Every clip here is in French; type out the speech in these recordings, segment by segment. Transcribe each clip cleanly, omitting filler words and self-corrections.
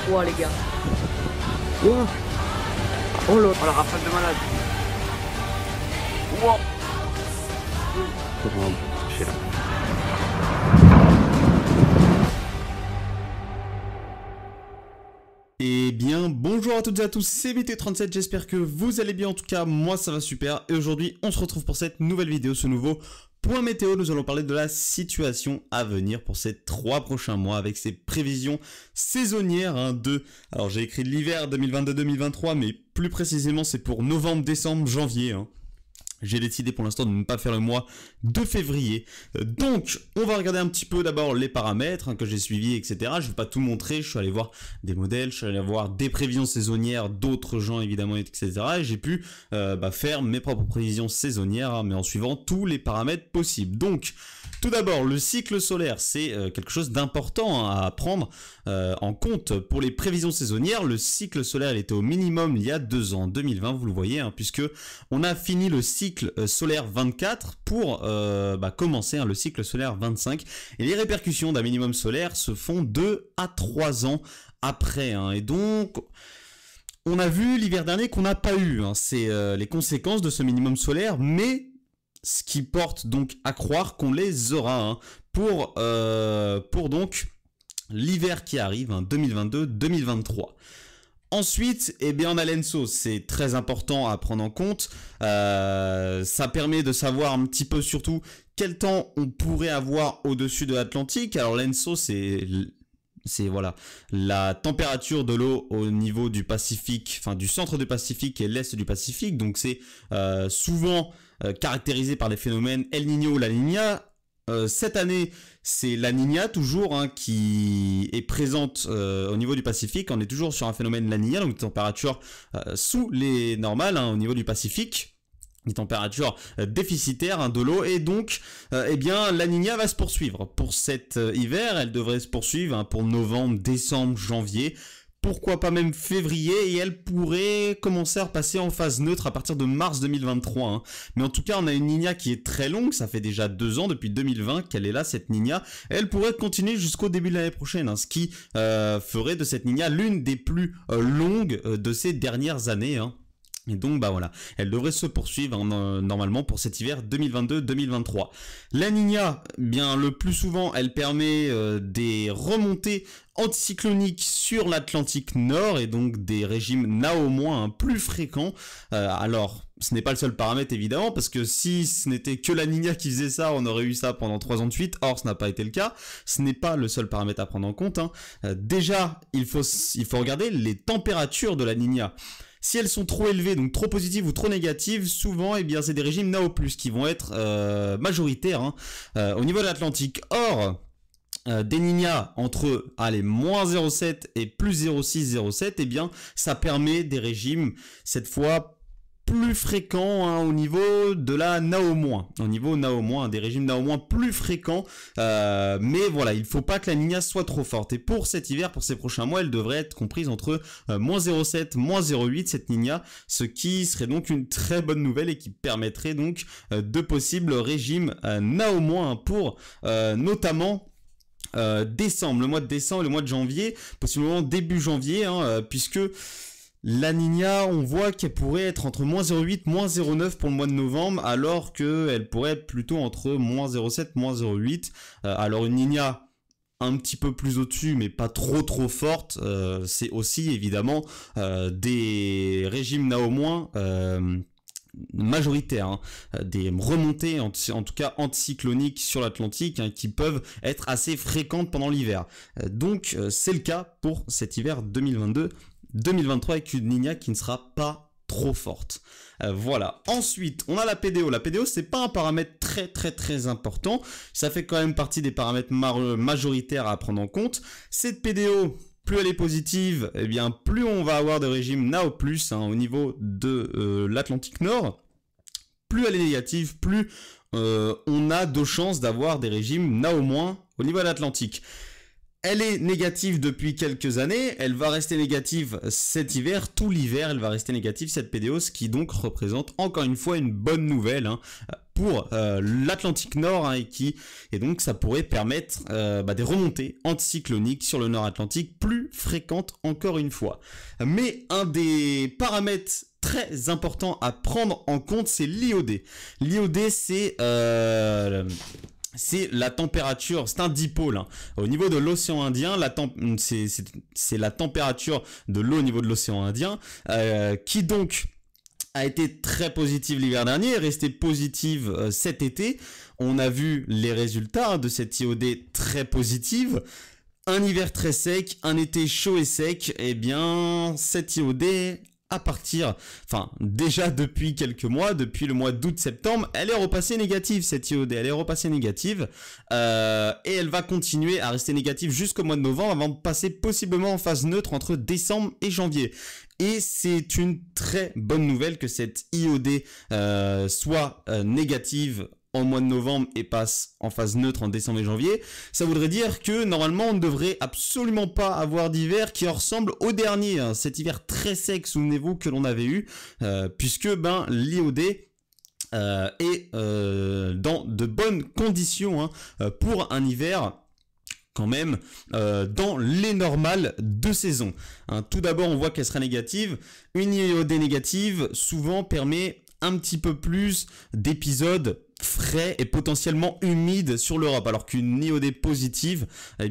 Ouah les gars. Oh, oh là. Oh la rafale de malade. Wow. Oh, je sais là. Eh bien, bonjour à toutes et à tous, c'est BT37, j'espère que vous allez bien, en tout cas, moi ça va super, et aujourd'hui, on se retrouve pour cette nouvelle vidéo, ce nouveau point météo. Nous allons parler de la situation à venir pour ces 3 prochains mois, avec ces prévisions saisonnières, alors j'ai écrit l'hiver 2022-2023, mais plus précisément, c'est pour novembre, décembre, janvier, J'ai décidé pour l'instant de ne pas faire le mois de février. Donc, on va regarder un petit peu d'abord les paramètres que j'ai suivis, etc. Je ne vais pas tout montrer, je suis allé voir des modèles, je suis allé voir des prévisions saisonnières d'autres gens évidemment, etc. Et j'ai pu faire mes propres prévisions saisonnières, mais en suivant tous les paramètres possibles. Donc, tout d'abord, le cycle solaire, c'est quelque chose d'important à prendre en compte pour les prévisions saisonnières. Le cycle solaire, il était au minimum il y a 2 ans, 2020, vous le voyez, puisque on a fini le cycle solaire 24 pour commencer le cycle solaire 25. Et les répercussions d'un minimum solaire se font 2 à 3 ans après. Et donc, on a vu l'hiver dernier qu'on n'a pas eu. C'est les conséquences de ce minimum solaire, mais ce qui porte donc à croire qu'on les aura pour donc l'hiver qui arrive, 2022-2023. Ensuite, on a l'ENSO, c'est très important à prendre en compte. Ça permet de savoir un petit peu surtout quel temps on pourrait avoir au-dessus de l'Atlantique. Alors l'ENSO, c'est la température de l'eau au niveau du Pacifique, du centre du Pacifique et l'est du Pacifique. Donc c'est souvent caractérisé par les phénomènes El Niño ou La Niña. Cette année, c'est La Niña toujours qui est présente au niveau du Pacifique. On est toujours sur un phénomène La Niña, donc des températures sous les normales au niveau du Pacifique. Des températures déficitaires de l'eau, et donc La Niña va se poursuivre pour cet hiver. Elle devrait se poursuivre pour novembre, décembre, janvier, pourquoi pas même février, et elle pourrait commencer à repasser en phase neutre à partir de mars 2023. Mais en tout cas, on a une Niña qui est très longue, ça fait déjà 2 ans, depuis 2020 qu'elle est là, cette Niña. Elle pourrait continuer jusqu'au début de l'année prochaine, ce qui ferait de cette Niña l'une des plus longues de ces dernières années. Et donc elle devrait se poursuivre normalement pour cet hiver 2022-2023. La Niña, le plus souvent, elle permet des remontées anticycloniques sur l'Atlantique Nord, et donc des régimes NAO- plus fréquents. Alors, ce n'est pas le seul paramètre évidemment, parce que si ce n'était que la Niña qui faisait ça, on aurait eu ça pendant 3 ans de suite. Or, ce n'a pas été le cas. Ce n'est pas le seul paramètre à prendre en compte. Déjà, il faut regarder les températures de la Niña. Si elles sont trop élevées, donc trop positives ou trop négatives, souvent, c'est des régimes NAO+, qui vont être majoritaires au niveau de l'Atlantique. Or, des Niñas entre moins 0,7 et plus 0,6, 0,7, ça permet des régimes, cette fois, plus fréquents au niveau de la NAO-, au niveau NAO-, des régimes NAO- plus fréquents, mais voilà, il ne faut pas que la Niña soit trop forte. Et pour cet hiver, pour ces prochains mois, elle devrait être comprise entre moins 0,7, moins 0,8, cette Niña, ce qui serait donc une très bonne nouvelle et qui permettrait donc de possibles régimes NAO- pour notamment décembre, le mois de décembre et le mois de janvier, possiblement début janvier, puisque la Niña, on voit qu'elle pourrait être entre moins 0,8, moins 0,9 pour le mois de novembre, alors qu'elle pourrait être plutôt entre moins 0,7, moins 0,8. Alors une Niña un petit peu plus au-dessus, mais pas trop forte, c'est aussi évidemment des régimes NAO- majoritaires, des remontées en tout cas anticycloniques sur l'Atlantique qui peuvent être assez fréquentes pendant l'hiver. Donc c'est le cas pour cet hiver 2022-2023 avec une Niña qui ne sera pas trop forte. Voilà. Ensuite, on a la PDO. La PDO, c'est pas un paramètre très important. Ça fait quand même partie des paramètres majoritaires à prendre en compte. Cette PDO, plus elle est positive, plus on va avoir de régime NAO+, au niveau de l'Atlantique Nord. Plus elle est négative, plus on a de chances d'avoir des régimes NAO- au niveau de l'Atlantique. Elle est négative depuis quelques années, elle va rester négative cet hiver, tout l'hiver elle va rester négative cette PDO, ce qui donc représente encore une fois une bonne nouvelle pour l'Atlantique Nord et donc ça pourrait permettre des remontées anticycloniques sur le Nord Atlantique plus fréquentes encore une fois. Mais un des paramètres très important à prendre en compte, c'est l'IOD. L'IOD, c'est la température, c'est un dipôle. Au niveau de l'océan Indien, c'est la température de l'eau au niveau de l'océan Indien qui donc a été très positive l'hiver dernier, est restée positive cet été. On a vu les résultats de cette IOD très positive. Un hiver très sec, un été chaud et sec, et bien cette IOD déjà depuis quelques mois, depuis le mois d'août-septembre, elle est repassée négative cette IOD, elle est repassée négative et elle va continuer à rester négative jusqu'au mois de novembre avant de passer possiblement en phase neutre entre décembre et janvier. Et c'est une très bonne nouvelle que cette IOD soit négative en mois de novembre et passe en phase neutre en décembre et janvier. Ça voudrait dire que normalement on ne devrait absolument pas avoir d'hiver qui ressemble au dernier, cet hiver très sec, souvenez-vous, que l'on avait eu, puisque l'IOD est dans de bonnes conditions pour un hiver quand même dans les normales de saison. Tout d'abord on voit qu'elle sera négative. Une IOD négative souvent permet un petit peu plus d'épisodes frais et potentiellement humides sur l'Europe, alors qu'une IOD positive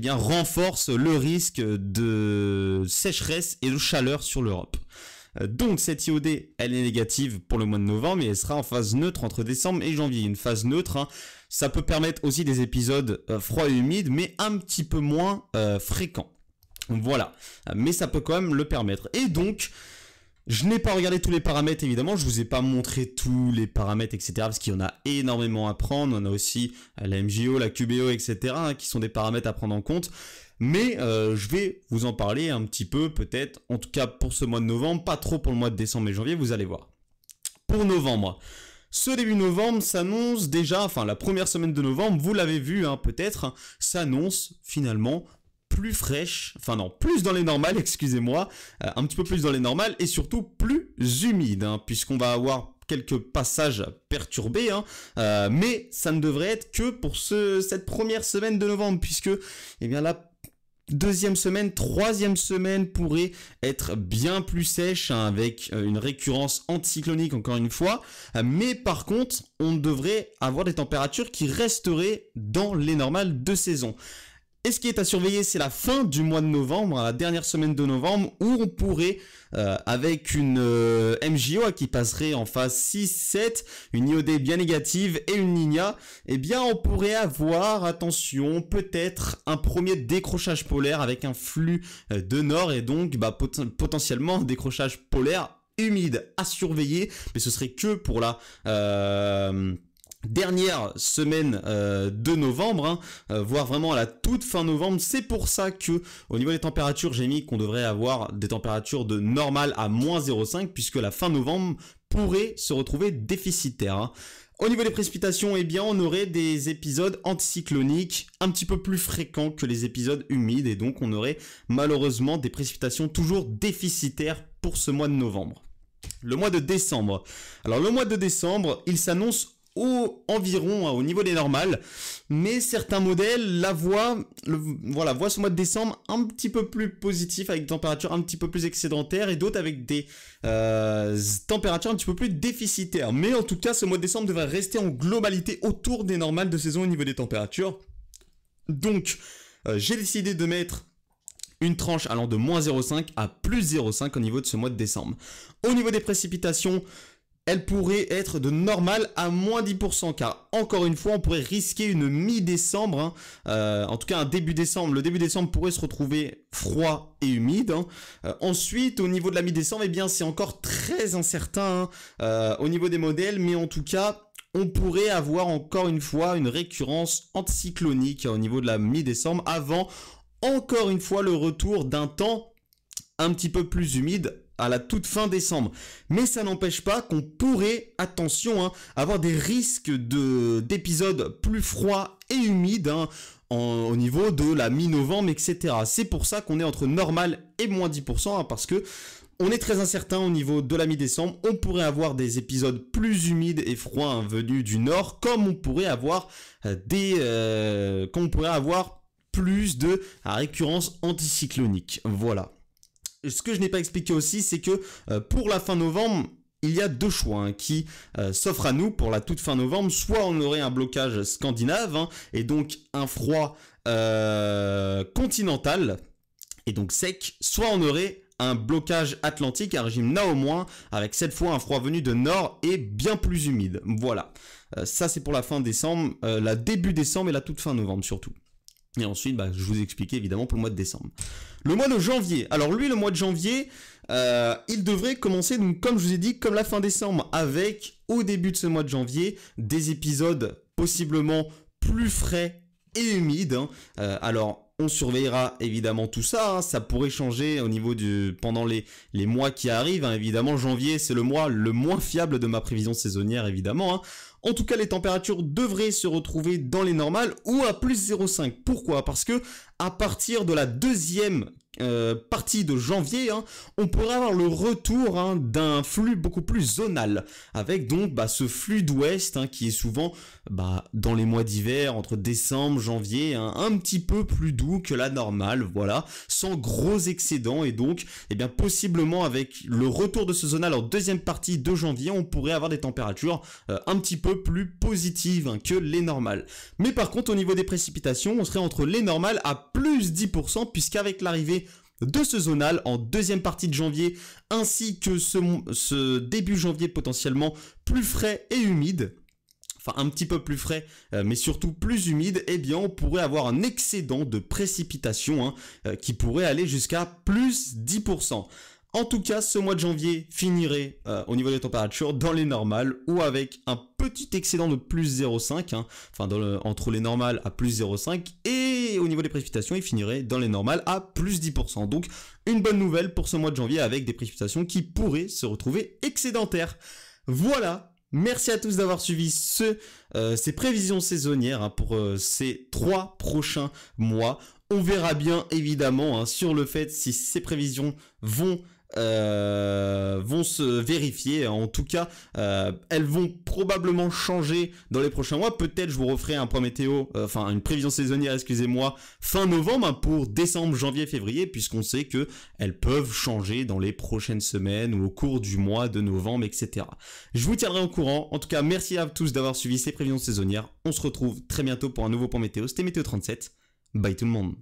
renforce le risque de sécheresse et de chaleur sur l'Europe. Donc cette IOD, elle est négative pour le mois de novembre et elle sera en phase neutre entre décembre et janvier. Une phase neutre, ça peut permettre aussi des épisodes froids et humides, mais un petit peu moins fréquents. Voilà, mais ça peut quand même le permettre. Et donc, je n'ai pas regardé tous les paramètres évidemment, je vous ai pas montré tous les paramètres etc. parce qu'il y en a énormément à prendre, on a aussi la MJO, la QBO etc. Qui sont des paramètres à prendre en compte. Mais je vais vous en parler un petit peu peut-être, en tout cas pour ce mois de novembre, pas trop pour le mois de décembre et janvier, vous allez voir. Pour novembre, ce début novembre s'annonce déjà, la première semaine de novembre, vous l'avez vu peut-être, s'annonce finalement plus fraîche, plus dans les normales, excusez-moi, un petit peu plus dans les normales et surtout plus humide, puisqu'on va avoir quelques passages perturbés, mais ça ne devrait être que pour cette première semaine de novembre, puisque la deuxième semaine, troisième semaine pourrait être bien plus sèche avec une récurrence anticyclonique encore une fois, mais par contre on devrait avoir des températures qui resteraient dans les normales de saison. Et ce qui est à surveiller, c'est la fin du mois de novembre, la dernière semaine de novembre, où on pourrait, avec une MJO qui passerait en phase 6-7, une IOD bien négative et une Niña, on pourrait avoir, attention, peut-être un premier décrochage polaire avec un flux de nord et donc potentiellement un décrochage polaire humide à surveiller, mais ce serait que pour la dernière semaine de novembre, voire vraiment à la toute fin novembre. C'est pour ça que au niveau des températures, j'ai mis qu'on devrait avoir des températures de normales à moins 0,5 puisque la fin novembre pourrait se retrouver déficitaire. Au niveau des précipitations, on aurait des épisodes anticycloniques un petit peu plus fréquents que les épisodes humides et donc on aurait malheureusement des précipitations toujours déficitaires pour ce mois de novembre. Le mois de décembre. Alors le mois de décembre, il s'annonce environ au niveau des normales, mais certains modèles voient ce mois de décembre un petit peu plus positif avec des températures un petit peu plus excédentaires et d'autres avec des températures un petit peu plus déficitaires. Mais en tout cas, ce mois de décembre devrait rester en globalité autour des normales de saison au niveau des températures. Donc, j'ai décidé de mettre une tranche allant de moins 0,5 à plus 0,5 au niveau de ce mois de décembre. Au niveau des précipitations, elle pourrait être de normale à moins 10%, car encore une fois, on pourrait risquer une mi-décembre, en tout cas un début décembre. Le début décembre pourrait se retrouver froid et humide. Ensuite, au niveau de la mi-décembre, c'est encore très incertain au niveau des modèles, mais en tout cas, on pourrait avoir encore une fois une récurrence anticyclonique au niveau de la mi-décembre, avant encore une fois le retour d'un temps un petit peu plus humide à la toute fin décembre. Mais ça n'empêche pas qu'on pourrait, attention, avoir des risques d'épisodes plus froids et humides au niveau de la mi-novembre, etc. C'est pour ça qu'on est entre normal et moins 10%, parce que on est très incertain au niveau de la mi-décembre. On pourrait avoir des épisodes plus humides et froids venus du nord, comme on pourrait avoir plus de récurrence anticyclonique. Voilà. Ce que je n'ai pas expliqué aussi, c'est que pour la fin novembre, il y a deux choix qui s'offrent à nous pour la toute fin novembre. Soit on aurait un blocage scandinave et donc un froid continental et donc sec, soit on aurait un blocage atlantique, un régime Naomois, avec cette fois un froid venu de nord et bien plus humide. Voilà, ça c'est pour la fin décembre, la début décembre et la toute fin novembre surtout. Et ensuite, je vous ai expliqué évidemment pour le mois de décembre. Le mois de janvier, alors lui le mois de janvier, il devrait commencer, donc, comme je vous ai dit, comme la fin décembre, avec au début de ce mois de janvier, des épisodes possiblement plus frais et humides. Alors, on surveillera évidemment tout ça, ça pourrait changer au niveau pendant les mois qui arrivent. Évidemment, janvier, c'est le mois le moins fiable de ma prévision saisonnière, évidemment. En tout cas, les températures devraient se retrouver dans les normales ou à plus 0,5. Pourquoi? Parce que à partir de la deuxième partie de janvier, on pourrait avoir le retour d'un flux beaucoup plus zonal, avec donc ce flux d'ouest qui est souvent dans les mois d'hiver, entre décembre, janvier, un petit peu plus doux que la normale, voilà, sans gros excédents, et donc possiblement avec le retour de ce zonal en deuxième partie de janvier, on pourrait avoir des températures un petit peu plus positives que les normales. Mais par contre, au niveau des précipitations, on serait entre les normales à plus 10%, puisqu'avec l'arrivée de ce zonal en deuxième partie de janvier, ainsi que ce début janvier potentiellement plus frais et humide, enfin un petit peu plus frais, mais surtout plus humide, on pourrait avoir un excédent de précipitations qui pourrait aller jusqu'à plus 10%. En tout cas, ce mois de janvier finirait au niveau des températures dans les normales ou avec un petit excédent de plus 0,5, entre les normales à plus 0,5, et au niveau des précipitations, il finirait dans les normales à plus 10%. Donc, une bonne nouvelle pour ce mois de janvier avec des précipitations qui pourraient se retrouver excédentaires. Voilà. Merci à tous d'avoir suivi ces prévisions saisonnières pour ces 3 prochains mois. On verra bien évidemment sur le fait si ces prévisions vont se vérifier. En tout cas, elles vont probablement changer dans les prochains mois. Peut-être je vous referai un point météo, une prévision saisonnière, excusez-moi, fin novembre pour décembre, janvier, février, puisqu'on sait que elles peuvent changer dans les prochaines semaines ou au cours du mois de novembre, etc. Je vous tiendrai au courant. En tout cas, merci à tous d'avoir suivi ces prévisions saisonnières. On se retrouve très bientôt pour un nouveau point météo. C'était Météo 37. Bye tout le monde.